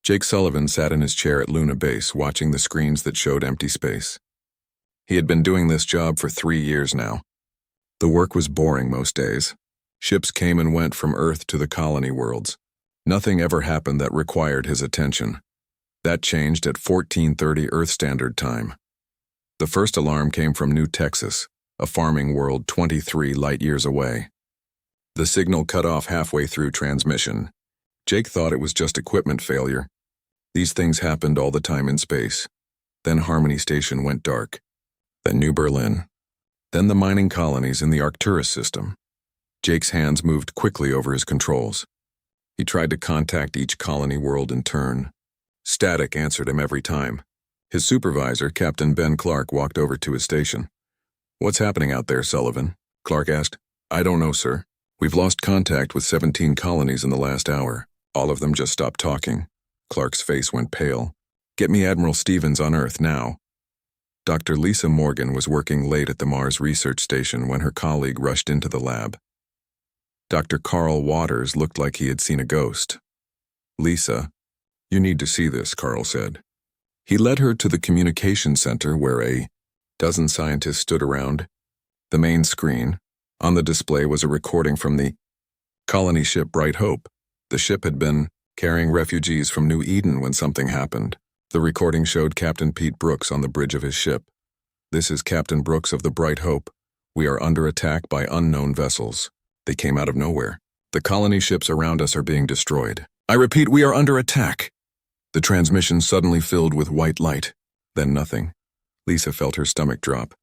Jake Sullivan sat in his chair at Luna Base watching the screens that showed empty space. He had been doing this job for 3 years now. The work was boring most days. Ships came and went from Earth to the colony worlds. Nothing ever happened that required his attention. That changed at 14:30 Earth Standard Time. The first alarm came from New Texas, a farming world 23 light-years away. The signal cut off halfway through transmission. Jake thought it was just equipment failure. These things happened all the time in space. Then Harmony Station went dark. Then New Berlin. Then the mining colonies in the Arcturus system. Jake's hands moved quickly over his controls. He tried to contact each colony world in turn. Static answered him every time. His supervisor, Captain Ben Clark, walked over to his station. "What's happening out there, Sullivan?" Clark asked. "I don't know, sir. We've lost contact with 17 colonies in the last hour. All of them just stopped talking." Clark's face went pale. "Get me Admiral Stevens on Earth now." Dr. Lisa Morgan was working late at the Mars Research Station when her colleague rushed into the lab. Dr. Carl Waters looked like he had seen a ghost. "Lisa, you need to see this," Carl said. He led her to the communication center where a dozen scientists stood around. The main screen. On the display was a recording from the colony ship Bright Hope. The ship had been carrying refugees from New Eden when something happened. The recording showed Captain Pete Brooks on the bridge of his ship. "This is Captain Brooks of the Bright Hope. We are under attack by unknown vessels. They came out of nowhere. The colony ships around us are being destroyed. I repeat, we are under attack." The transmission suddenly filled with white light. Then nothing. Lisa felt her stomach drop.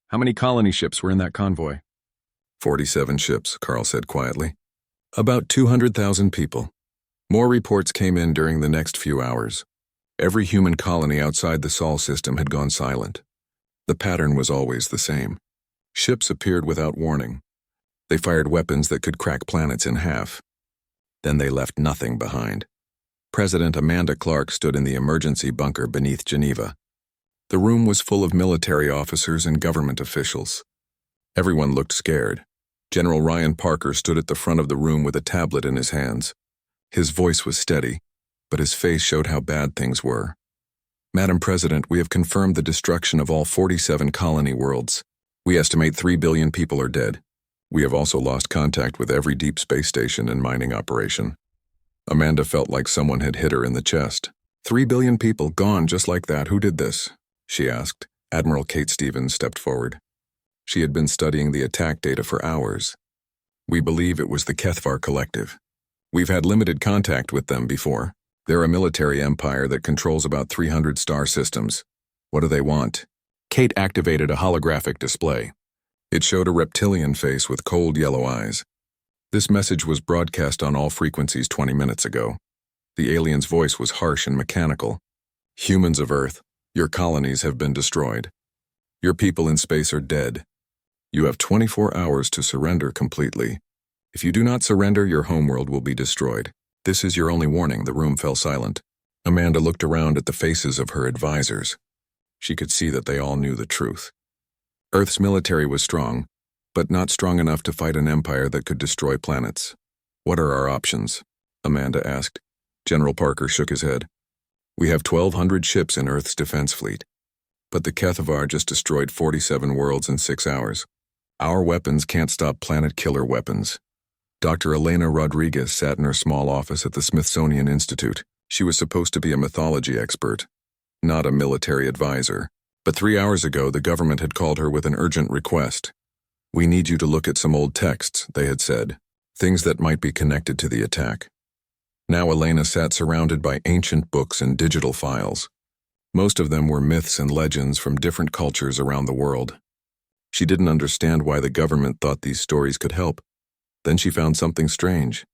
"How many colony ships were in that convoy?" 47 ships, Carl said quietly. "About 200,000 people." More reports came in during the next few hours. Every human colony outside the Sol system had gone silent. The pattern was always the same. Ships appeared without warning. They fired weapons that could crack planets in half. Then they left nothing behind. President Amanda Clark stood in the emergency bunker beneath Geneva. The room was full of military officers and government officials. Everyone looked scared. General Ryan Parker stood at the front of the room with a tablet in his hands. His voice was steady, but his face showed how bad things were. "Madam President, we have confirmed the destruction of all 47 colony worlds. We estimate 3 billion people are dead. We have also lost contact with every deep space station and mining operation." Amanda felt like someone had hit her in the chest. 3 billion people gone just like that. Who did this?" she asked. Admiral Kate Stevens stepped forward. She had been studying the attack data for hours. "We believe it was the Kthvar Collective. We've had limited contact with them before. They're a military empire that controls about 300 star systems. What do they want?" Kate activated a holographic display. It showed a reptilian face with cold yellow eyes. This message was broadcast on all frequencies 20 minutes ago. The alien's voice was harsh and mechanical. "Humans of Earth, your colonies have been destroyed. Your people in space are dead. You have 24 hours to surrender completely. If you do not surrender, your homeworld will be destroyed. This is your only warning." The room fell silent. Amanda looked around at the faces of her advisors. She could see that they all knew the truth. Earth's military was strong, but not strong enough to fight an empire that could destroy planets. "What are our options?" Amanda asked. General Parker shook his head. "We have 1,200 ships in Earth's defense fleet, but the Kthvar just destroyed 47 worlds in 6 hours. Our weapons can't stop planet-killer weapons." Dr. Elena Rodriguez sat in her small office at the Smithsonian Institute. She was supposed to be a mythology expert, not a military advisor. But 3 hours ago, the government had called her with an urgent request. "We need you to look at some old texts," they had said, "things that might be connected to the attack." Now Elena sat surrounded by ancient books and digital files. Most of them were myths and legends from different cultures around the world. She didn't understand why the government thought these stories could help. Then she found something strange.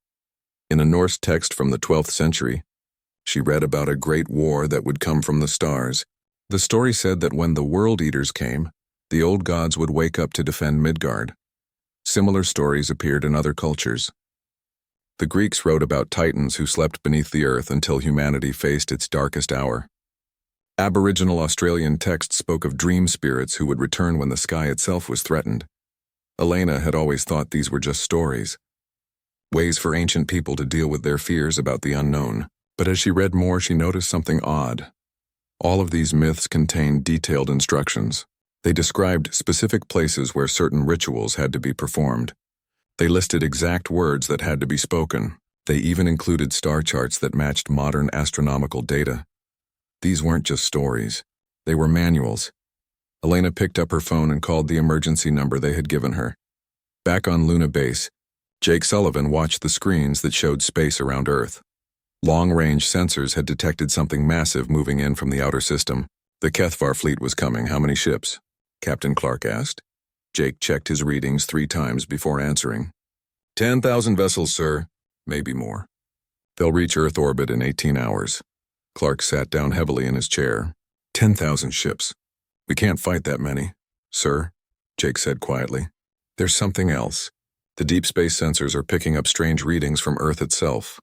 In a Norse text from the 12th century, she read about a great war that would come from the stars. The story said that when the World Eaters came, the old gods would wake up to defend Midgard. Similar stories appeared in other cultures. The Greeks wrote about titans who slept beneath the earth until humanity faced its darkest hour. Aboriginal Australian texts spoke of dream spirits who would return when the sky itself was threatened. Elena had always thought these were just stories, ways for ancient people to deal with their fears about the unknown. But as she read more, she noticed something odd. All of these myths contained detailed instructions. They described specific places where certain rituals had to be performed. They listed exact words that had to be spoken. They even included star charts that matched modern astronomical data. These weren't just stories. They were manuals. Elena picked up her phone and called the emergency number they had given her. Back on Luna Base, Jake Sullivan watched the screens that showed space around Earth. Long-range sensors had detected something massive moving in from the outer system. The Kthvar fleet was coming. How many ships? Captain Clark asked. Jake checked his readings 3 times before answering. 10,000 vessels, sir. Maybe more. They'll reach Earth orbit in 18 hours. Clark sat down heavily in his chair. 10,000 ships. We can't fight that many. Sir, Jake said quietly. There's something else. The deep space sensors are picking up strange readings from Earth itself.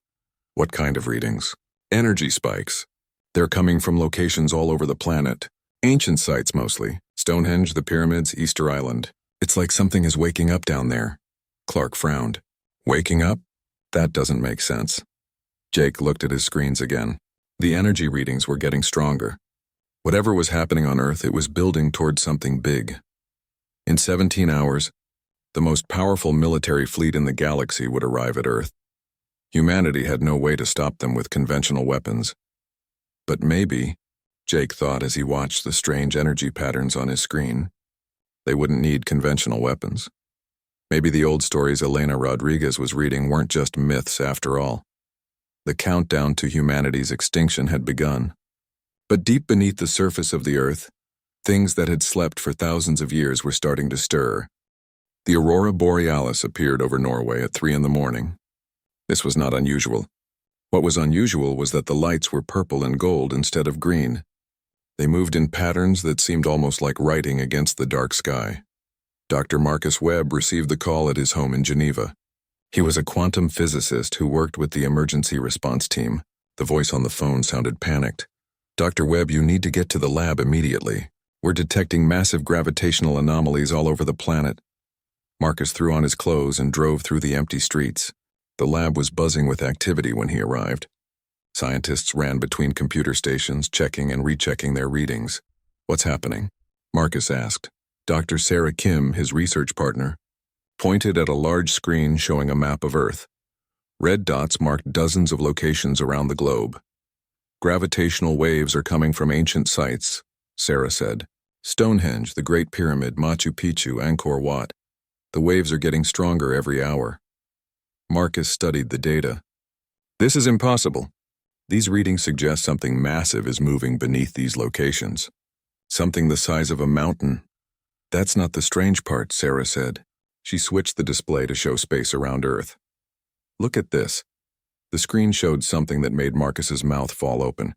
What kind of readings? Energy spikes. They're coming from locations all over the planet. Ancient sites mostly. Stonehenge, the pyramids, Easter Island. It's like something is waking up down there. Clark frowned. Waking up? That doesn't make sense. Jake looked at his screens again. The energy readings were getting stronger. Whatever was happening on Earth, it was building towards something big. In 17 hours, the most powerful military fleet in the galaxy would arrive at Earth. Humanity had no way to stop them with conventional weapons. But maybe, Jake thought as he watched the strange energy patterns on his screen, they wouldn't need conventional weapons. Maybe the old stories Elena Rodriguez was reading weren't just myths after all. The countdown to humanity's extinction had begun. But deep beneath the surface of the Earth, things that had slept for thousands of years were starting to stir. The aurora borealis appeared over Norway at 3 in the morning. This was not unusual. What was unusual was that the lights were purple and gold instead of green. They moved in patterns that seemed almost like writing against the dark sky. Dr. Marcus Webb received the call at his home in Geneva. He was a quantum physicist who worked with the emergency response team. The voice on the phone sounded panicked. Dr. Webb, you need to get to the lab immediately. We're detecting massive gravitational anomalies all over the planet. Marcus threw on his clothes and drove through the empty streets. The lab was buzzing with activity when he arrived. Scientists ran between computer stations, checking and rechecking their readings. What's happening? Marcus asked. Dr. Sarah Kim, his research partner, pointed at a large screen showing a map of Earth. Red dots marked dozens of locations around the globe. Gravitational waves are coming from ancient sites, Sarah said. Stonehenge, the Great Pyramid, Machu Picchu, Angkor Wat. The waves are getting stronger every hour. Marcus studied the data. This is impossible. These readings suggest something massive is moving beneath these locations. Something the size of a mountain. That's not the strange part, Sarah said. She switched the display to show space around Earth. Look at this. The screen showed something that made Marcus's mouth fall open.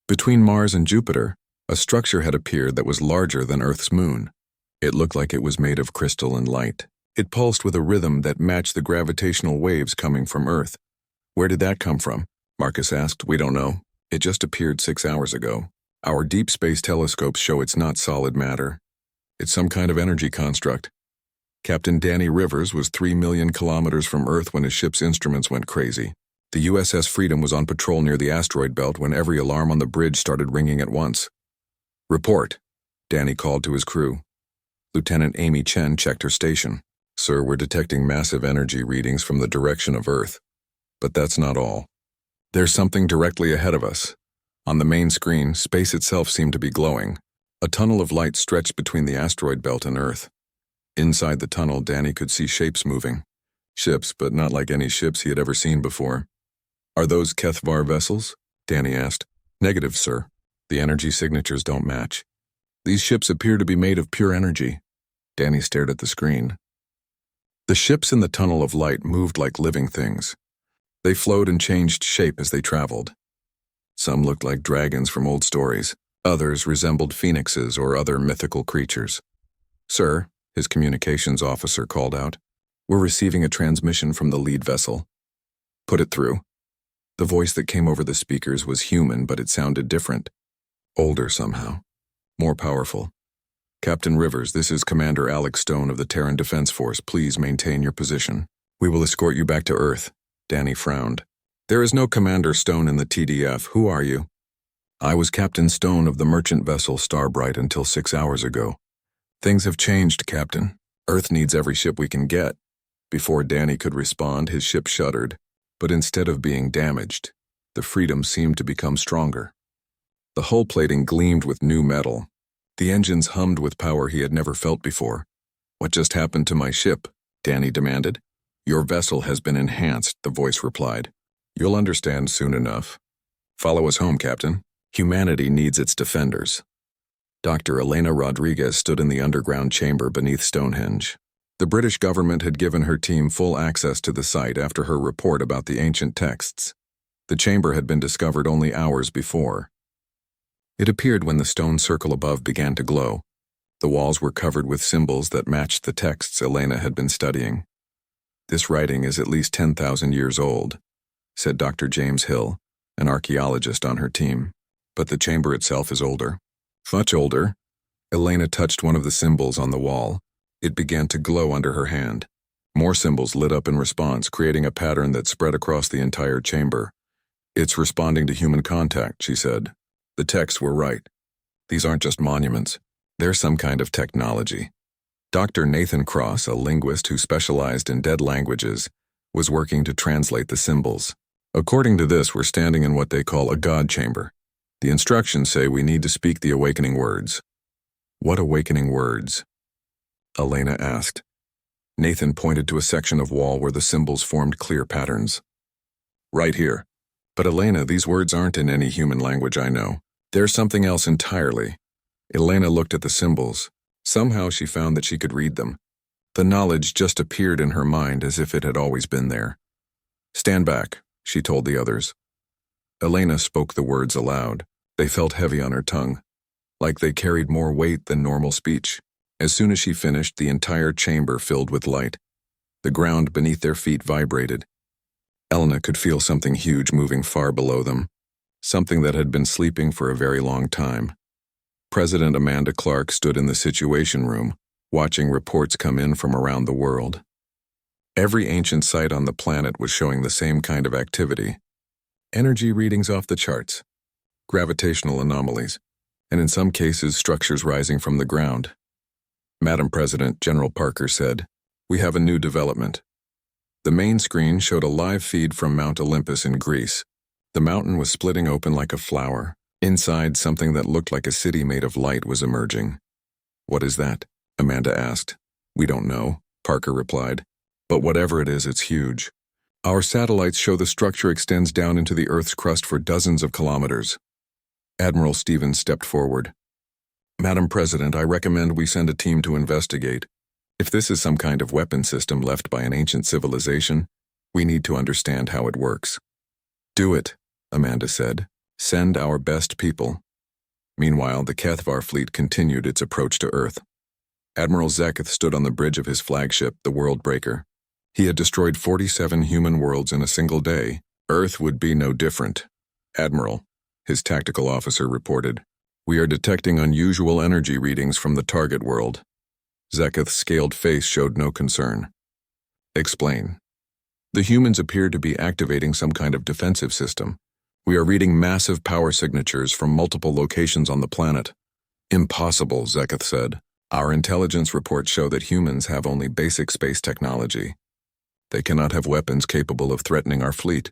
Between Mars and Jupiter, a structure had appeared that was larger than Earth's moon. It looked like it was made of crystal and light. It pulsed with a rhythm that matched the gravitational waves coming from Earth. Where did that come from? Marcus asked. We don't know. It just appeared 6 hours ago. Our deep space telescopes show it's not solid matter. It's some kind of energy construct. Captain Danny Rivers was 3 million kilometers from Earth when his ship's instruments went crazy. The USS Freedom was on patrol near the asteroid belt when every alarm on the bridge started ringing at once. Report, Danny called to his crew. Lieutenant Amy Chen checked her station. Sir, we're detecting massive energy readings from the direction of Earth. But that's not all. There's something directly ahead of us. On the main screen, space itself seemed to be glowing. A tunnel of light stretched between the asteroid belt and Earth. Inside the tunnel, Danny could see shapes moving. Ships, but not like any ships he had ever seen before. Are those Kthvar vessels? Danny asked. Negative, sir. The energy signatures don't match. These ships appear to be made of pure energy. Danny stared at the screen. The ships in the tunnel of light moved like living things. They flowed and changed shape as they traveled. Some looked like dragons from old stories. Others resembled phoenixes or other mythical creatures. Sir, his communications officer called out, we're receiving a transmission from the lead vessel. Put it through. The voice that came over the speakers was human, but it sounded different. Older somehow. More powerful. Captain Rivers, this is Commander Alex Stone of the Terran Defense Force. Please maintain your position. We will escort you back to Earth. Danny frowned. There is no Commander Stone in the TDF. Who are you? I was Captain Stone of the merchant vessel Starbright until 6 hours ago. Things have changed, Captain. Earth needs every ship we can get. Before Danny could respond, his ship shuddered, but instead of being damaged, the Freedom seemed to become stronger. The hull plating gleamed with new metal. The engines hummed with power he had never felt before. What just happened to my ship? Danny demanded. Your vessel has been enhanced, the voice replied. You'll understand soon enough. Follow us home, Captain. Humanity needs its defenders. Dr. Elena Rodriguez stood in the underground chamber beneath Stonehenge. The British government had given her team full access to the site after her report about the ancient texts. The chamber had been discovered only hours before. It appeared when the stone circle above began to glow. The walls were covered with symbols that matched the texts Elena had been studying. This writing is at least 10,000 years old, said Dr. James Hill, an archaeologist on her team. But the chamber itself is older. Much older. Elena touched one of the symbols on the wall. It began to glow under her hand. More symbols lit up in response, creating a pattern that spread across the entire chamber. It's responding to human contact, she said. The texts were right. These aren't just monuments. They're some kind of technology. Dr. Nathan Cross, a linguist who specialized in dead languages, was working to translate the symbols. According to this, we're standing in what they call a God chamber. The instructions say we need to speak the awakening words. What awakening words? Elena asked. Nathan pointed to a section of wall where the symbols formed clear patterns. Right here. But Elena, these words aren't in any human language I know. They're something else entirely. Elena looked at the symbols. Somehow she found that she could read them. The knowledge just appeared in her mind as if it had always been there. Stand back, she told the others. Elena spoke the words aloud. They felt heavy on her tongue, like they carried more weight than normal speech. As soon as she finished, the entire chamber filled with light. The ground beneath their feet vibrated. Elena could feel something huge moving far below them, something that had been sleeping for a very long time. President Amanda Clark stood in the Situation Room, watching reports come in from around the world. Every ancient site on the planet was showing the same kind of activity. Energy readings off the charts, gravitational anomalies, and in some cases structures rising from the ground. Madam President, General Parker said, "We have a new development." The main screen showed a live feed from Mount Olympus in Greece. The mountain was splitting open like a flower. Inside, something that looked like a city made of light was emerging. "What is that?" Amanda asked. "We don't know," Parker replied. "But whatever it is, it's huge. Our satellites show the structure extends down into the Earth's crust for dozens of kilometers." Admiral Stevens stepped forward. "Madam President, I recommend we send a team to investigate. If this is some kind of weapon system left by an ancient civilization, we need to understand how it works." "Do it," Amanda said. "Send our best people." Meanwhile, the Kthvar fleet continued its approach to Earth. Admiral Zeketh stood on the bridge of his flagship, the Worldbreaker. He had destroyed 47 human worlds in a single day. Earth would be no different. "Admiral," his tactical officer reported, "we are detecting unusual energy readings from the target world." Zeketh's scaled face showed no concern. "Explain." "The humans appear to be activating some kind of defensive system. We are reading massive power signatures from multiple locations on the planet." "Impossible," Zeketh said. "Our intelligence reports show that humans have only basic space technology. They cannot have weapons capable of threatening our fleet."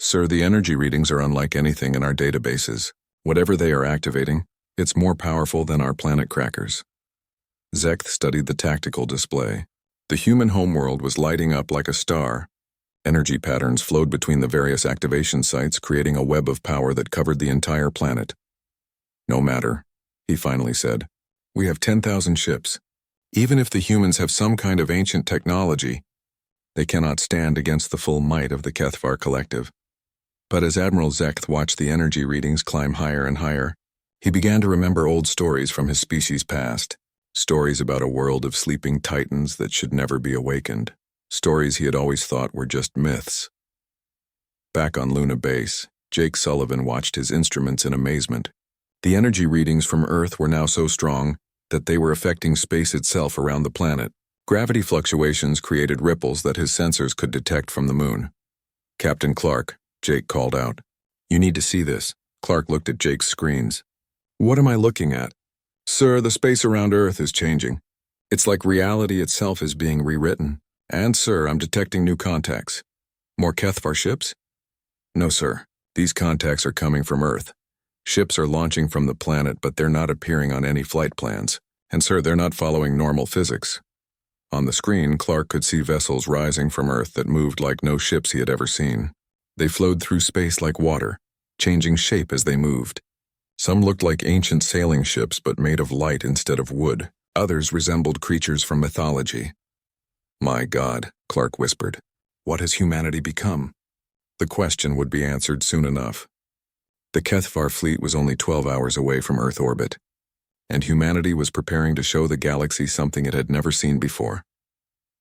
"Sir, the energy readings are unlike anything in our databases. Whatever they are activating, it's more powerful than our planet crackers." Zeketh studied the tactical display. The human homeworld was lighting up like a star. Energy patterns flowed between the various activation sites, creating a web of power that covered the entire planet. "No matter," he finally said. "We have 10,000 ships. Even if the humans have some kind of ancient technology, they cannot stand against the full might of the Kthvar collective." But as Admiral Zeketh watched the energy readings climb higher and higher, he began to remember old stories from his species' past. Stories about a world of sleeping titans that should never be awakened. Stories he had always thought were just myths. Back on Luna Base, Jake Sullivan watched his instruments in amazement. The energy readings from Earth were now so strong that they were affecting space itself around the planet. Gravity fluctuations created ripples that his sensors could detect from the moon. "Captain Clark," Jake called out. "You need to see this." Clark looked at Jake's screens. "What am I looking at?" "Sir, the space around Earth is changing. It's like reality itself is being rewritten. And, sir, I'm detecting new contacts." "More Kthvar ships?" "No, sir. These contacts are coming from Earth. Ships are launching from the planet, but they're not appearing on any flight plans. And, sir, they're not following normal physics." On the screen, Clark could see vessels rising from Earth that moved like no ships he had ever seen. They flowed through space like water, changing shape as they moved. Some looked like ancient sailing ships but made of light instead of wood. Others resembled creatures from mythology. "My God," Clark whispered. "What has humanity become?" The question would be answered soon enough. The Kthvar fleet was only 12 hours away from Earth orbit, and humanity was preparing to show the galaxy something it had never seen before.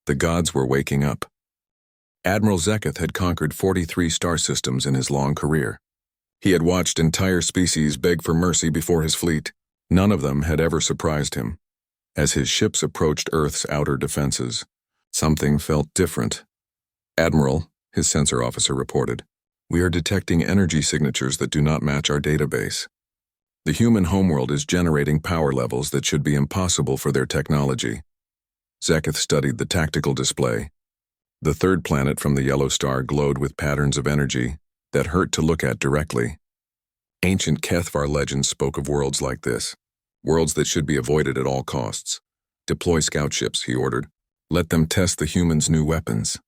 The gods were waking up. Admiral Zeketh had conquered 43 star systems in his long career. He had watched entire species beg for mercy before his fleet. None of them had ever surprised him. As his ships approached Earth's outer defenses, something felt different. "Admiral," his sensor officer reported, "we are detecting energy signatures that do not match our database. The human homeworld is generating power levels that should be impossible for their technology." Zeketh studied the tactical display. The third planet from the yellow star glowed with patterns of energy that hurt to look at directly. Ancient Kthvar legends spoke of worlds like this, worlds that should be avoided at all costs. "Deploy scout ships," he ordered. "Let them test the humans' new weapons."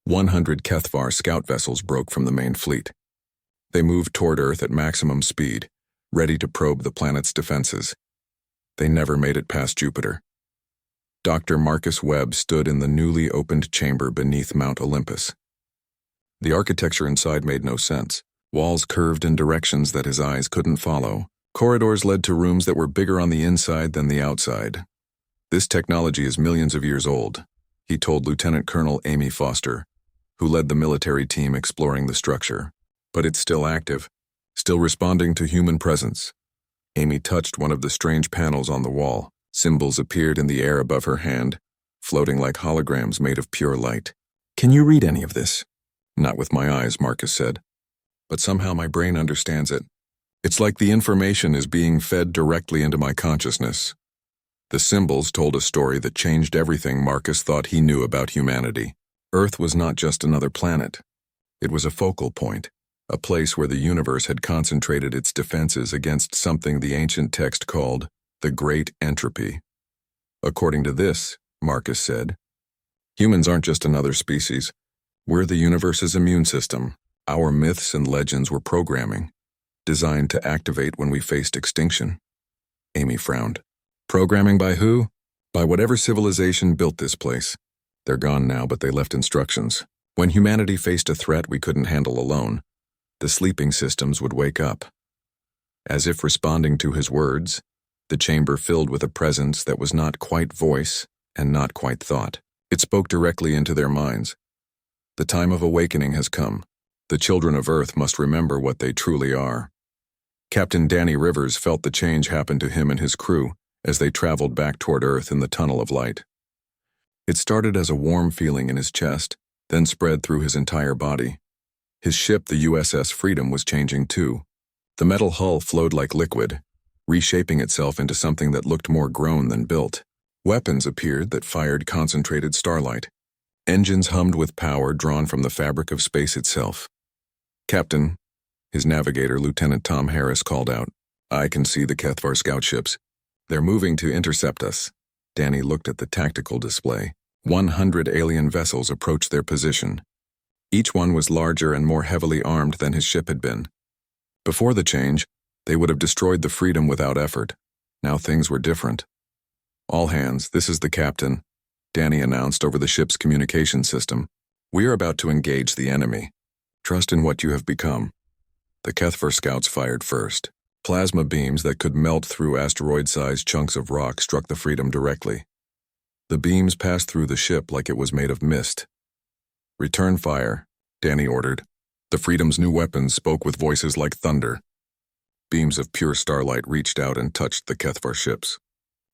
100 Kthvar scout vessels broke from the main fleet. They moved toward Earth at maximum speed, ready to probe the planet's defenses. They never made it past Jupiter. Dr. Marcus Webb stood in the newly opened chamber beneath Mount Olympus. The architecture inside made no sense. Walls curved in directions that his eyes couldn't follow. Corridors led to rooms that were bigger on the inside than the outside. "This technology is millions of years old," he told Lieutenant Colonel Amy Foster, who led the military team exploring the structure. "But it's still active, still responding to human presence." Amy touched one of the strange panels on the wall. Symbols appeared in the air above her hand, floating like holograms made of pure light. "Can you read any of this?" "Not with my eyes," Marcus said. "But somehow my brain understands it. It's like the information is being fed directly into my consciousness." The symbols told a story that changed everything Marcus thought he knew about humanity. Earth was not just another planet. It was a focal point, a place where the universe had concentrated its defenses against something the ancient text called the Great Entropy. "According to this," Marcus said, "humans aren't just another species. We're the universe's immune system. Our myths and legends were programming, designed to activate when we faced extinction." Amy frowned. "Programming by who?" "By whatever civilization built this place. They're gone now, but they left instructions. When humanity faced a threat we couldn't handle alone, the sleeping systems would wake up." As if responding to his words, the chamber filled with a presence that was not quite voice and not quite thought. It spoke directly into their minds. "The time of awakening has come. The children of Earth must remember what they truly are." Captain Danny Rivers felt the change happen to him and his crew as they traveled back toward Earth in the tunnel of light. It started as a warm feeling in his chest, then spread through his entire body. His ship, the USS Freedom, was changing too. The metal hull flowed like liquid, reshaping itself into something that looked more grown than built. Weapons appeared that fired concentrated starlight. Engines hummed with power drawn from the fabric of space itself. "Captain," his navigator, Lieutenant Tom Harris, called out, "I can see the Kthvar scout ships. They're moving to intercept us." Danny looked at the tactical display. 100 alien vessels approached their position. Each one was larger and more heavily armed than his ship had been. Before the change, they would have destroyed the Freedom without effort. Now things were different. "All hands, this is the captain," Danny announced over the ship's communication system. "We are about to engage the enemy. Trust in what you have become." The Kthvar scouts fired first. Plasma beams that could melt through asteroid-sized chunks of rock struck the Freedom directly. The beams passed through the ship like it was made of mist. "Return fire," Danny ordered. The Freedom's new weapons spoke with voices like thunder. Beams of pure starlight reached out and touched the Kthvar ships.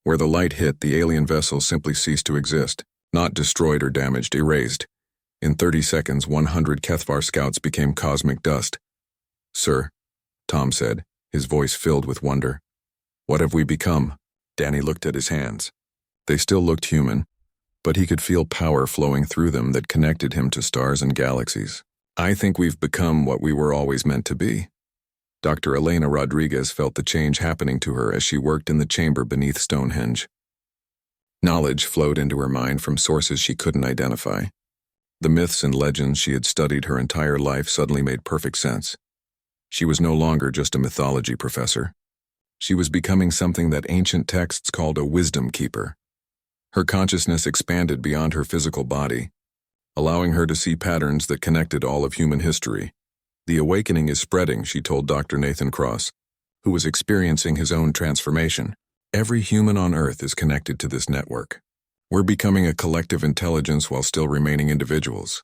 Where the light hit, the alien vessels simply ceased to exist, not destroyed or damaged, erased. In 30 seconds, 100 Kthvar scouts became cosmic dust. "Sir," Tom said, his voice filled with wonder. "What have we become?" Danny looked at his hands. They still looked human, but he could feel power flowing through them that connected him to stars and galaxies. "I think we've become what we were always meant to be." Dr. Elena Rodriguez felt the change happening to her as she worked in the chamber beneath Stonehenge. Knowledge flowed into her mind from sources she couldn't identify. The myths and legends she had studied her entire life suddenly made perfect sense. She was no longer just a mythology professor. She was becoming something that ancient texts called a wisdom keeper. Her consciousness expanded beyond her physical body, allowing her to see patterns that connected all of human history. "The awakening is spreading," she told Dr. Nathan Cross, who was experiencing his own transformation. "Every human on Earth is connected to this network. We're becoming a collective intelligence while still remaining individuals."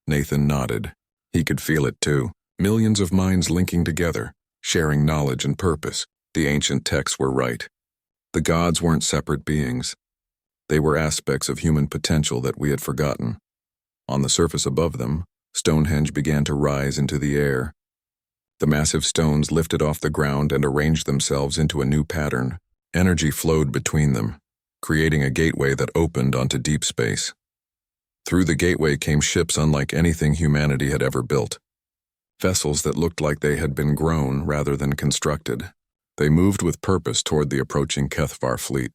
Nathan nodded. He could feel it too. Millions of minds linking together, sharing knowledge and purpose. The ancient texts were right. The gods weren't separate beings. They were aspects of human potential that we had forgotten. On the surface above them, Stonehenge began to rise into the air. The massive stones lifted off the ground and arranged themselves into a new pattern. Energy flowed between them, creating a gateway that opened onto deep space. Through the gateway came ships unlike anything humanity had ever built. Vessels that looked like they had been grown rather than constructed. They moved with purpose toward the approaching Kthvar fleet.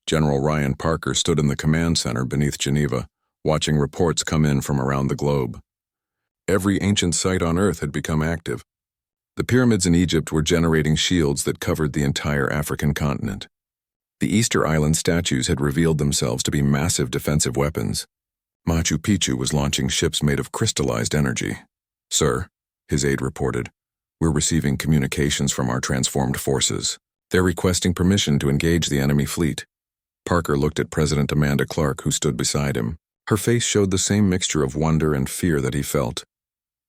General Ryan Parker stood in the command center beneath Geneva, watching reports come in from around the globe. Every ancient site on Earth had become active. The pyramids in Egypt were generating shields that covered the entire African continent. The Easter Island statues had revealed themselves to be massive defensive weapons. Machu Picchu was launching ships made of crystallized energy. "Sir," his aide reported, "we're receiving communications from our transformed forces. They're requesting permission to engage the enemy fleet." Parker looked at President Amanda Clark, who stood beside him. Her face showed the same mixture of wonder and fear that he felt.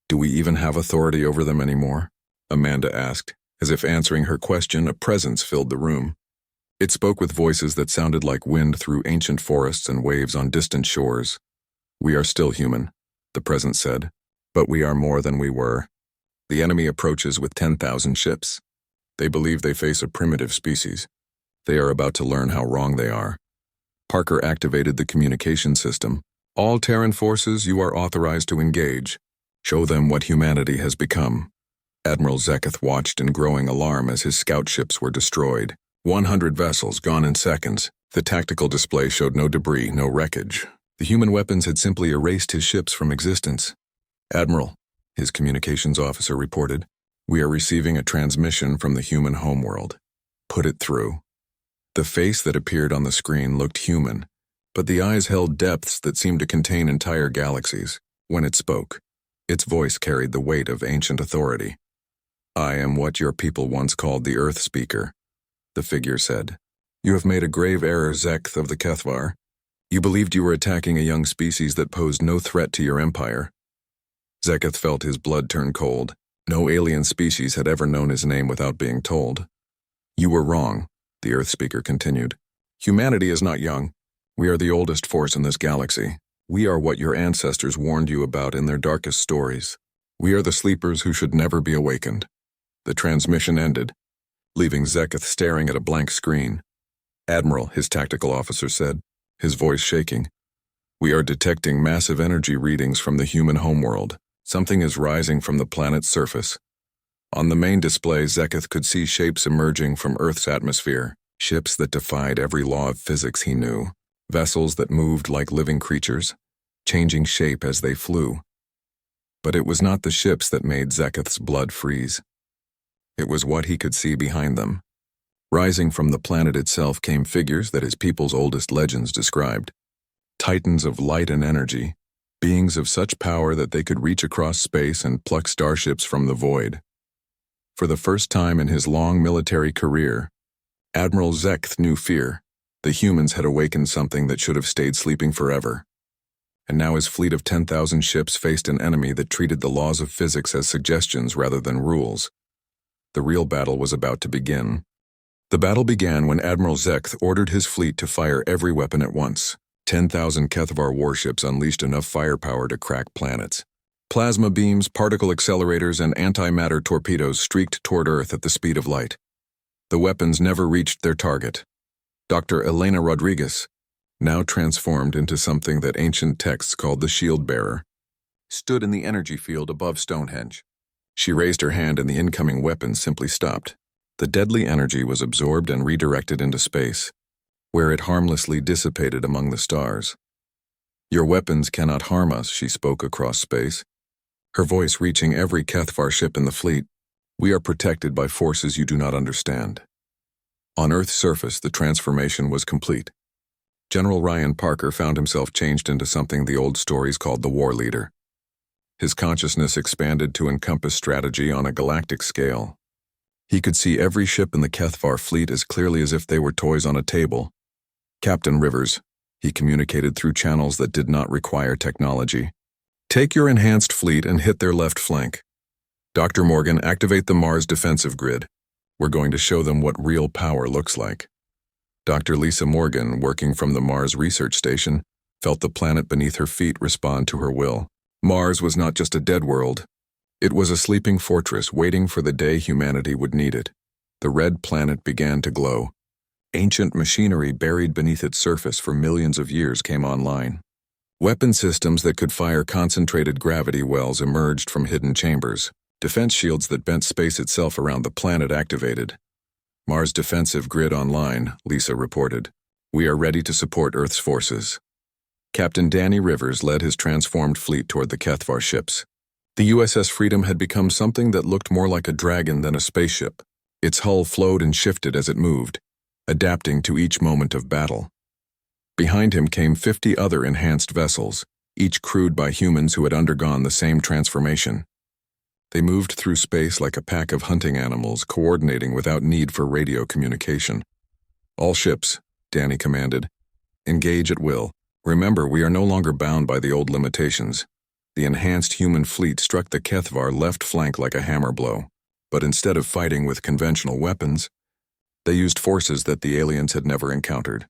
"Do we even have authority over them anymore?" Amanda asked. As if answering her question, a presence filled the room. It spoke with voices that sounded like wind through ancient forests and waves on distant shores. "We are still human," the presence said, "but we are more than we were. The enemy approaches with 10,000 ships. They believe they face a primitive species. They are about to learn how wrong they are." Parker activated the communication system. "All Terran forces, you are authorized to engage. Show them what humanity has become." Admiral Zeketh watched in growing alarm as his scout ships were destroyed. 100 vessels gone in seconds. The tactical display showed no debris, no wreckage. The human weapons had simply erased his ships from existence. "Admiral," his communications officer reported, "we are receiving a transmission from the human homeworld. Put it through." The face that appeared on the screen looked human, but the eyes held depths that seemed to contain entire galaxies. When it spoke, its voice carried the weight of ancient authority. "I am what your people once called the Earth Speaker," the figure said. "You have made a grave error, Zekth of the Kthvar. You believed you were attacking a young species that posed no threat to your empire." Zeketh felt his blood turn cold. No alien species had ever known his name without being told. "You were wrong," the Earth Speaker continued. "Humanity is not young. We are the oldest force in this galaxy. We are what your ancestors warned you about in their darkest stories. We are the sleepers who should never be awakened." The transmission ended, leaving Zeketh staring at a blank screen. "Admiral," his tactical officer said, his voice shaking, "we are detecting massive energy readings from the human homeworld. Something is rising from the planet's surface." On the main display, Zeketh could see shapes emerging from Earth's atmosphere, ships that defied every law of physics he knew, vessels that moved like living creatures, changing shape as they flew. But it was not the ships that made Zeketh's blood freeze. It was what he could see behind them. Rising from the planet itself came figures that his people's oldest legends described. Titans of light and energy, beings of such power that they could reach across space and pluck starships from the void. For the first time in his long military career, Admiral Zekth knew fear. The humans had awakened something that should have stayed sleeping forever. And now his fleet of 10,000 ships faced an enemy that treated the laws of physics as suggestions rather than rules. The real battle was about to begin. The battle began when Admiral Zekth ordered his fleet to fire every weapon at once. 10,000 Kthvar warships unleashed enough firepower to crack planets. Plasma beams, particle accelerators, and antimatter torpedoes streaked toward Earth at the speed of light. The weapons never reached their target. Dr. Elena Rodriguez, now transformed into something that ancient texts called the Shield Bearer, stood in the energy field above Stonehenge. She raised her hand and the incoming weapons simply stopped. The deadly energy was absorbed and redirected into space, where it harmlessly dissipated among the stars. "Your weapons cannot harm us," she spoke across space, her voice reaching every Kthvar ship in the fleet. "We are protected by forces you do not understand." On Earth's surface, the transformation was complete. General Ryan Parker found himself changed into something the old stories called the War Leader. His consciousness expanded to encompass strategy on a galactic scale. He could see every ship in the Kthvar fleet as clearly as if they were toys on a table. "Captain Rivers," he communicated through channels that did not require technology, "take your enhanced fleet and hit their left flank. Dr. Morgan, activate the Mars defensive grid. We're going to show them what real power looks like." Dr. Lisa Morgan, working from the Mars research station, felt the planet beneath her feet respond to her will. Mars was not just a dead world. It was a sleeping fortress waiting for the day humanity would need it. The red planet began to glow. Ancient machinery buried beneath its surface for millions of years came online. Weapon systems that could fire concentrated gravity wells emerged from hidden chambers. Defense shields that bent space itself around the planet activated. "Mars defensive grid online," Lisa reported. "We are ready to support Earth's forces." Captain Danny Rivers led his transformed fleet toward the Kthvar ships. The USS Freedom had become something that looked more like a dragon than a spaceship. Its hull flowed and shifted as it moved, adapting to each moment of battle. Behind him came 50 other enhanced vessels, each crewed by humans who had undergone the same transformation. They moved through space like a pack of hunting animals, coordinating without need for radio communication. "All ships," Danny commanded. "Engage at will. Remember, we are no longer bound by the old limitations." The enhanced human fleet struck the Kthvar left flank like a hammer blow, but instead of fighting with conventional weapons, they used forces that the aliens had never encountered.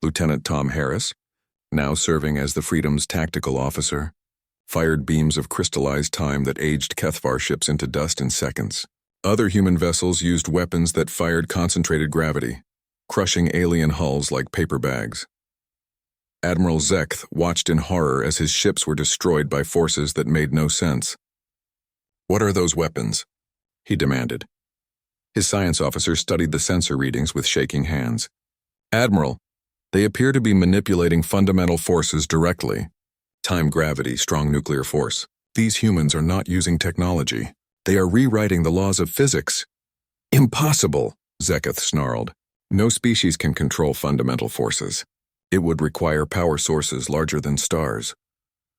Lieutenant Tom Harris, now serving as the Freedom's tactical officer, fired beams of crystallized time that aged Kthvar ships into dust in seconds. Other human vessels used weapons that fired concentrated gravity, crushing alien hulls like paper bags. Admiral Zekth watched in horror as his ships were destroyed by forces that made no sense. "What are those weapons?" he demanded. His science officer studied the sensor readings with shaking hands. "Admiral, they appear to be manipulating fundamental forces directly. Time gravity, strong nuclear force. These humans are not using technology. They are rewriting the laws of physics." "Impossible," Zeketh snarled. "No species can control fundamental forces. It would require power sources larger than stars."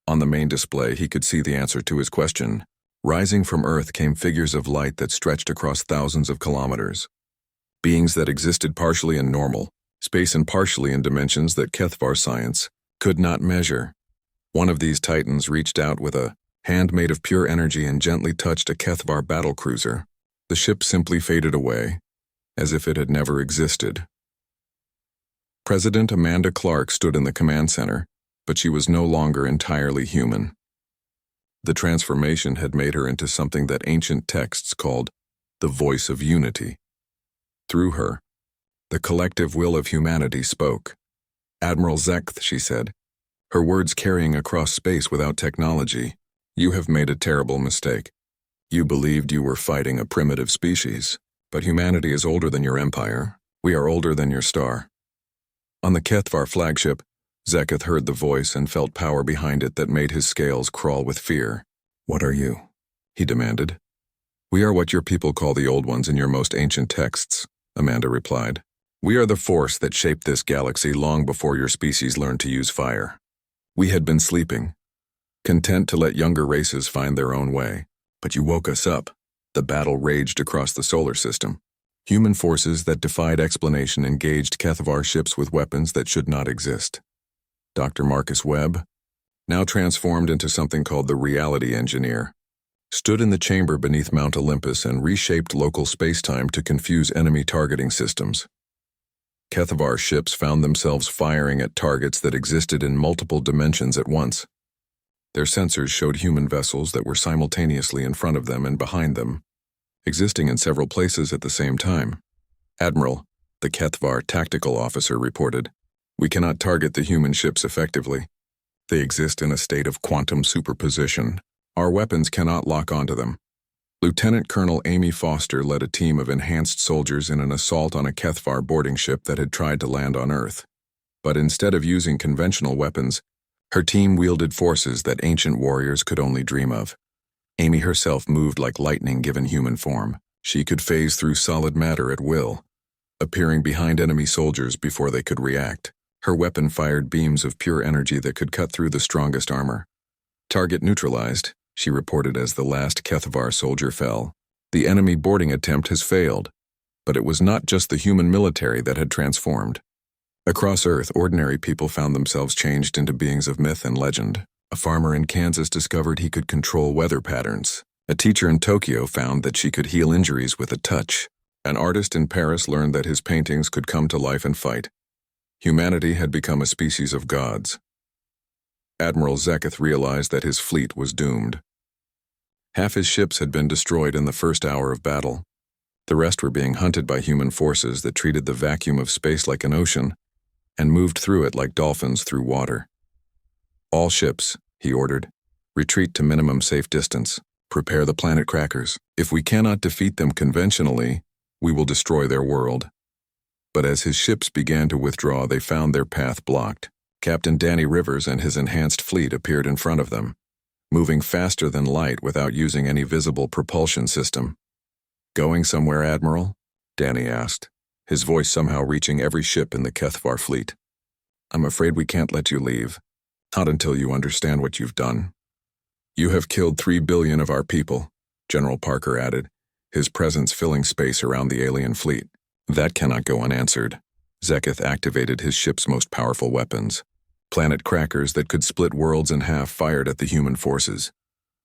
On the main display, he could see the answer to his question. Rising from Earth came figures of light that stretched across thousands of kilometers. Beings that existed partially in normal space and partially in dimensions that Kthvar science could not measure. One of these titans reached out with a hand made of pure energy and gently touched a Kthvar battlecruiser. The ship simply faded away, as if it had never existed. President Amanda Clark stood in the command center, but she was no longer entirely human. The transformation had made her into something that ancient texts called the voice of unity. Through her, the collective will of humanity spoke. "Admiral Zekth," she said, her words carrying across space without technology, "you have made a terrible mistake. You believed you were fighting a primitive species, but humanity is older than your empire. We are older than your star." On the Kthvar flagship, Zeketh heard the voice and felt power behind it that made his scales crawl with fear. "What are you?" he demanded. "We are what your people call the Old Ones in your most ancient texts," Amanda replied. "We are the force that shaped this galaxy long before your species learned to use fire. We had been sleeping, content to let younger races find their own way. But you woke us up." The battle raged across the solar system. Human forces that defied explanation engaged Kthvar ships with weapons that should not exist. Dr. Marcus Webb, now transformed into something called the Reality Engineer, stood in the chamber beneath Mount Olympus and reshaped local spacetime to confuse enemy targeting systems. Kthvar ships found themselves firing at targets that existed in multiple dimensions at once. Their sensors showed human vessels that were simultaneously in front of them and behind them, existing in several places at the same time. Admiral, the Kthvar tactical officer, reported, "We cannot target the human ships effectively. They exist in a state of quantum superposition. Our weapons cannot lock onto them." Lieutenant Colonel Amy Foster led a team of enhanced soldiers in an assault on a Kthvar boarding ship that had tried to land on Earth. But instead of using conventional weapons, her team wielded forces that ancient warriors could only dream of. Amy herself moved like lightning given human form. She could phase through solid matter at will, appearing behind enemy soldiers before they could react. Her weapon fired beams of pure energy that could cut through the strongest armor. "Target neutralized," she reported as the last Kthvar soldier fell. "The enemy boarding attempt has failed." But it was not just the human military that had transformed. Across Earth, ordinary people found themselves changed into beings of myth and legend. A farmer in Kansas discovered he could control weather patterns. A teacher in Tokyo found that she could heal injuries with a touch. An artist in Paris learned that his paintings could come to life and fight. Humanity had become a species of gods. Admiral Zeketh realized that his fleet was doomed. Half his ships had been destroyed in the first hour of battle. The rest were being hunted by human forces that treated the vacuum of space like an ocean and moved through it like dolphins through water. "All ships," he ordered, "retreat to minimum safe distance. Prepare the planet crackers. If we cannot defeat them conventionally, we will destroy their world." But as his ships began to withdraw, they found their path blocked. Captain Danny Rivers and his enhanced fleet appeared in front of them, moving faster than light without using any visible propulsion system. "Going somewhere, Admiral?" Danny asked, his voice somehow reaching every ship in the Kthvar fleet. "I'm afraid we can't let you leave. Not until you understand what you've done." "You have killed 3 billion of our people," General Parker added, his presence filling space around the alien fleet. "That cannot go unanswered." Zeketh activated his ship's most powerful weapons. Planet crackers that could split worlds in half fired at the human forces.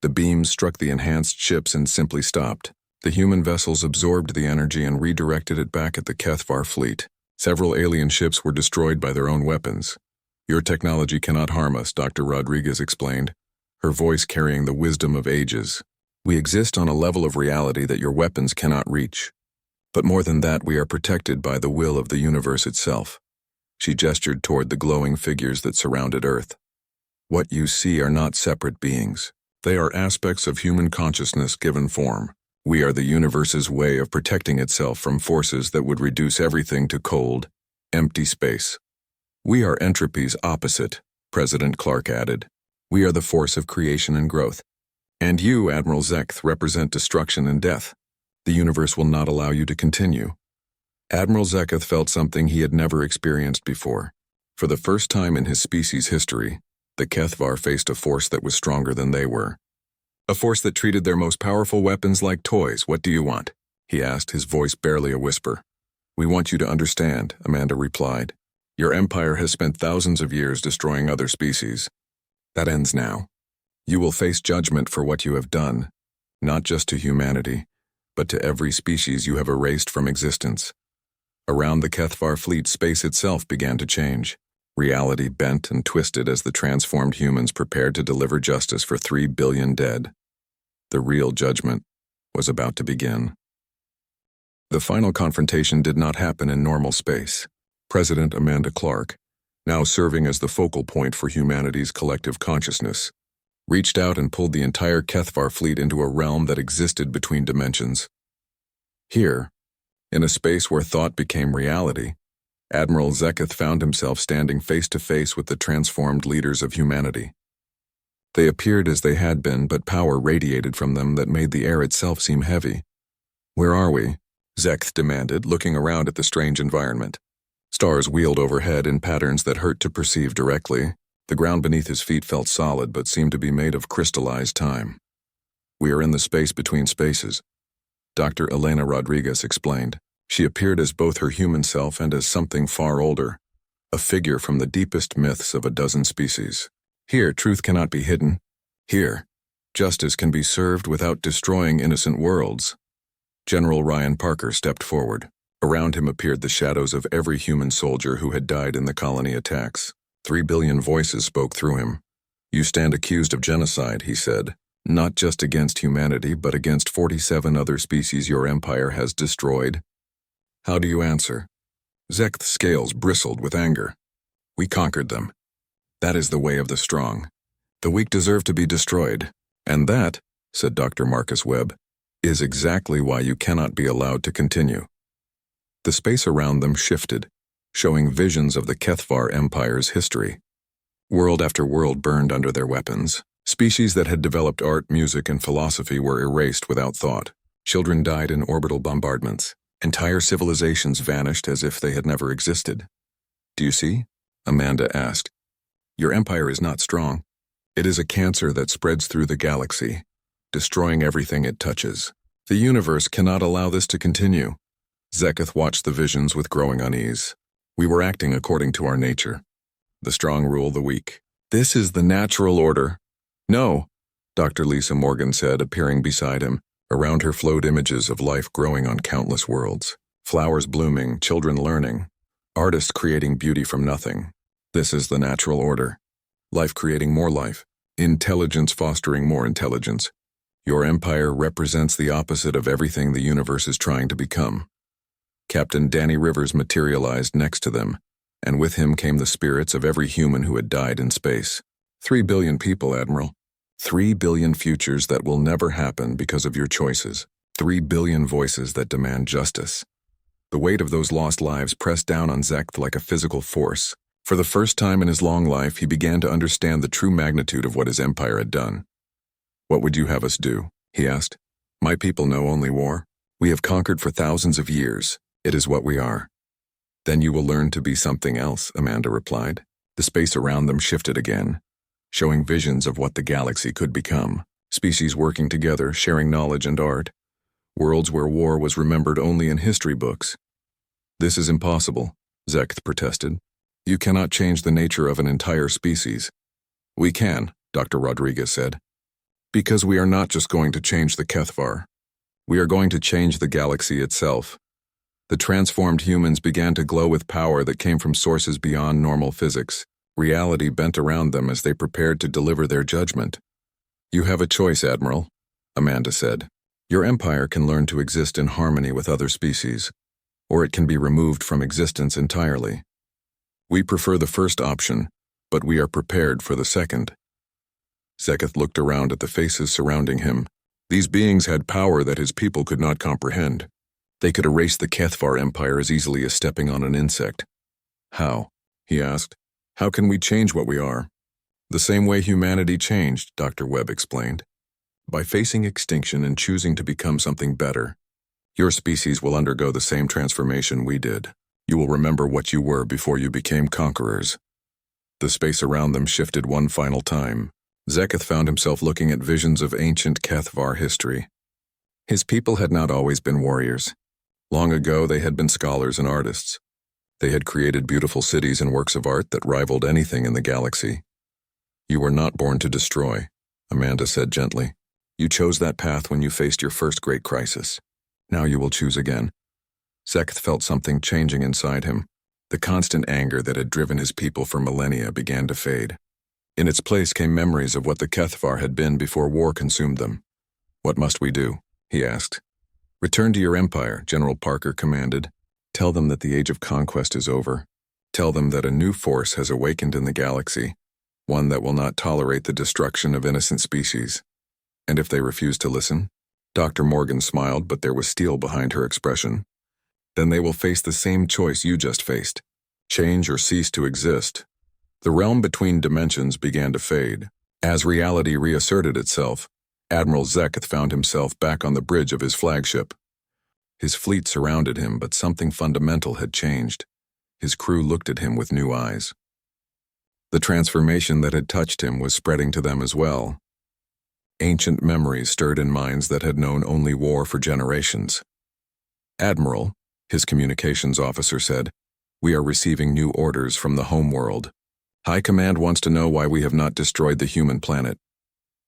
The beams struck the enhanced ships and simply stopped. The human vessels absorbed the energy and redirected it back at the Kthvar fleet. Several alien ships were destroyed by their own weapons. "Your technology cannot harm us," Dr. Rodriguez explained, her voice carrying the wisdom of ages. "We exist on a level of reality that your weapons cannot reach. But more than that, we are protected by the will of the universe itself." She gestured toward the glowing figures that surrounded Earth. "What you see are not separate beings. They are aspects of human consciousness given form. We are the universe's way of protecting itself from forces that would reduce everything to cold, empty space. We are entropy's opposite," President Clark added. "We are the force of creation and growth. And you, Admiral Zeketh, represent destruction and death. The universe will not allow you to continue." Admiral Zeketh felt something he had never experienced before. For the first time in his species' history, the Kthvar faced a force that was stronger than they were. A force that treated their most powerful weapons like toys. "What do you want?" he asked, his voice barely a whisper. "We want you to understand," Amanda replied. "Your empire has spent thousands of years destroying other species. That ends now. You will face judgment for what you have done, not just to humanity, but to every species you have erased from existence." Around the Kthvar fleet, space itself began to change. Reality bent and twisted as the transformed humans prepared to deliver justice for 3 billion dead. The real judgment was about to begin. The final confrontation did not happen in normal space. President Amanda Clark, now serving as the focal point for humanity's collective consciousness, reached out and pulled the entire Kthvar fleet into a realm that existed between dimensions. Here, in a space where thought became reality, Admiral Zeketh found himself standing face to face with the transformed leaders of humanity. They appeared as they had been, but power radiated from them that made the air itself seem heavy. "Where are we?" Zeketh demanded, looking around at the strange environment. Stars wheeled overhead in patterns that hurt to perceive directly. The ground beneath his feet felt solid but seemed to be made of crystallized time. "We are in the space between spaces," Dr. Elena Rodriguez explained. She appeared as both her human self and as something far older, a figure from the deepest myths of a dozen species. "Here, truth cannot be hidden. Here, justice can be served without destroying innocent worlds." General Ryan Parker stepped forward. Around him appeared the shadows of every human soldier who had died in the colony attacks. 3 billion voices spoke through him. "You stand accused of genocide," he said. "Not just against humanity, but against 47 other species your empire has destroyed. How do you answer?" Zekth's scales bristled with anger. "We conquered them. That is the way of the strong. The weak deserve to be destroyed. And that," said Dr. Marcus Webb, "is exactly why you cannot be allowed to continue." The space around them shifted, showing visions of the Kthvar Empire's history. World after world burned under their weapons. Species that had developed art, music, and philosophy were erased without thought. Children died in orbital bombardments. Entire civilizations vanished as if they had never existed. "Do you see?" Amanda asked. "Your empire is not strong. It is a cancer that spreads through the galaxy, destroying everything it touches. The universe cannot allow this to continue." Zeketh watched the visions with growing unease. "We were acting according to our nature. The strong rule the weak. This is the natural order." "No," Dr. Lisa Morgan said, appearing beside him. Around her flowed images of life growing on countless worlds. Flowers blooming, children learning, artists creating beauty from nothing. This is the natural order. Life creating more life. Intelligence fostering more intelligence. Your empire represents the opposite of everything the universe is trying to become." Captain Danny Rivers materialized next to them, and with him came the spirits of every human who had died in space. 3 billion people, Admiral. 3 billion futures that will never happen because of your choices. 3 billion voices that demand justice. The weight of those lost lives pressed down on Zekth like a physical force. For the first time in his long life, he began to understand the true magnitude of what his empire had done. "What would you have us do?" he asked. "My people know only war. We have conquered for thousands of years. It is what we are." "Then you will learn to be something else," Amanda replied. The space around them shifted again, showing visions of what the galaxy could become. Species working together, sharing knowledge and art. Worlds where war was remembered only in history books. "This is impossible," Zekth protested. "You cannot change the nature of an entire species." "We can," Dr. Rodriguez said. "Because we are not just going to change the Kthvar. We are going to change the galaxy itself." The transformed humans began to glow with power that came from sources beyond normal physics. Reality bent around them as they prepared to deliver their judgment. "You have a choice, Admiral," Amanda said. "Your empire can learn to exist in harmony with other species, or it can be removed from existence entirely. We prefer the first option, but we are prepared for the second." Zeketh looked around at the faces surrounding him. These beings had power that his people could not comprehend. They could erase the Kthvar Empire as easily as stepping on an insect. "How?" he asked. "How can we change what we are?" "The same way humanity changed," Dr. Webb explained. "By facing extinction and choosing to become something better. Your species will undergo the same transformation we did. You will remember what you were before you became conquerors." The space around them shifted one final time. Zeketh found himself looking at visions of ancient Kthvar history. His people had not always been warriors. Long ago, they had been scholars and artists. They had created beautiful cities and works of art that rivaled anything in the galaxy. "You were not born to destroy," Amanda said gently. "You chose that path when you faced your first great crisis. Now you will choose again." Zeketh felt something changing inside him. The constant anger that had driven his people for millennia began to fade. In its place came memories of what the Kthvar had been before war consumed them. "What must we do?" he asked. "Return to your empire," General Parker commanded. "Tell them that the age of conquest is over. Tell them that a new force has awakened in the galaxy, one that will not tolerate the destruction of innocent species." "And if they refuse to listen?" Dr. Morgan smiled, but there was steel behind her expression. "Then they will face the same choice you just faced. Change or cease to exist." The realm between dimensions began to fade. As reality reasserted itself, Admiral Zeketh found himself back on the bridge of his flagship. His fleet surrounded him, but something fundamental had changed. His crew looked at him with new eyes. The transformation that had touched him was spreading to them as well. Ancient memories stirred in minds that had known only war for generations. "Admiral," his communications officer said, "we are receiving new orders from the home world. High Command wants to know why we have not destroyed the human planet."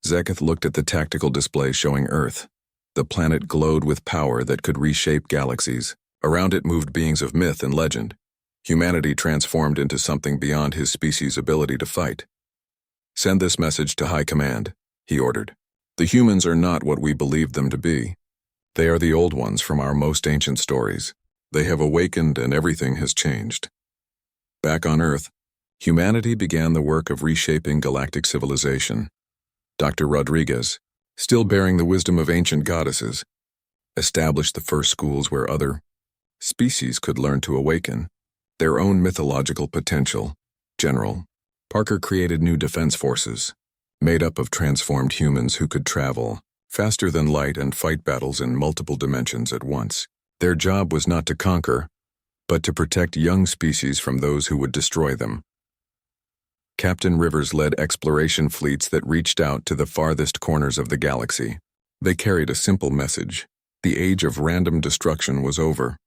Zeketh looked at the tactical display showing Earth. The planet glowed with power that could reshape galaxies. Around it moved beings of myth and legend. Humanity transformed into something beyond his species' ability to fight. "Send this message to High Command," he ordered. "The humans are not what we believed them to be. They are the old ones from our most ancient stories. They have awakened and everything has changed." Back on Earth, humanity began the work of reshaping galactic civilization. Dr. Rodriguez, still bearing the wisdom of ancient goddesses, established the first schools where other species could learn to awaken their own mythological potential. General Parker created new defense forces, made up of transformed humans who could travel faster than light and fight battles in multiple dimensions at once. Their job was not to conquer, but to protect young species from those who would destroy them. Captain Rivers led exploration fleets that reached out to the farthest corners of the galaxy. They carried a simple message: the age of random destruction was over.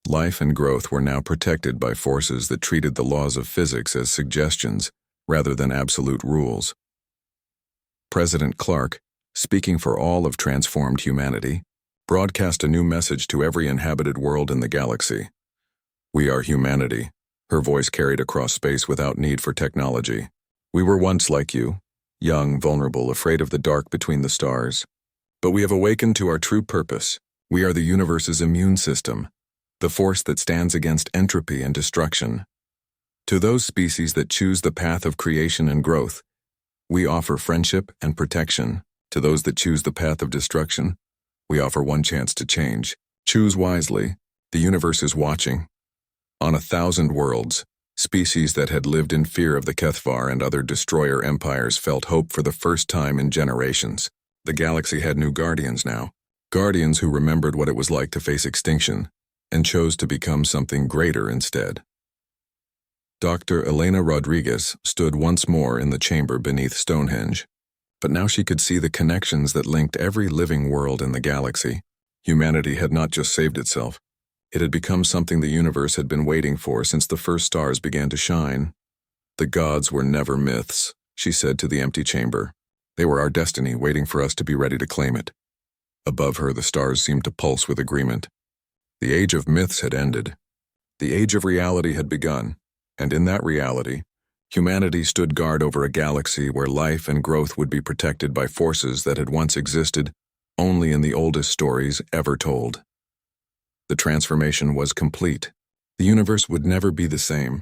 Life and growth were now protected by forces that treated the laws of physics as suggestions rather than absolute rules. President Clark, speaking for all of transformed humanity, broadcast a new message to every inhabited world in the galaxy. "We are humanity," her voice carried across space without need for technology. "We were once like you, young, vulnerable, afraid of the dark between the stars. But we have awakened to our true purpose. We are the universe's immune system, the force that stands against entropy and destruction. To those species that choose the path of creation and growth, we offer friendship and protection. To those that choose the path of destruction, we offer one chance to change. Choose wisely. The universe is watching." On 1,000 worlds, species that had lived in fear of the Kthvar and other destroyer empires felt hope for the first time in generations. The galaxy had new guardians now. Guardians who remembered what it was like to face extinction and chose to become something greater instead. Dr. Elena Rodriguez stood once more in the chamber beneath Stonehenge. But now she could see the connections that linked every living world in the galaxy. Humanity had not just saved itself. It had become something the universe had been waiting for since the first stars began to shine. "The gods were never myths," she said to the empty chamber. "They were our destiny, waiting for us to be ready to claim it." Above her, the stars seemed to pulse with agreement. The age of myths had ended. The age of reality had begun, and in that reality, humanity stood guard over a galaxy where life and growth would be protected by forces that had once existed only in the oldest stories ever told. The transformation was complete. The universe would never be the same.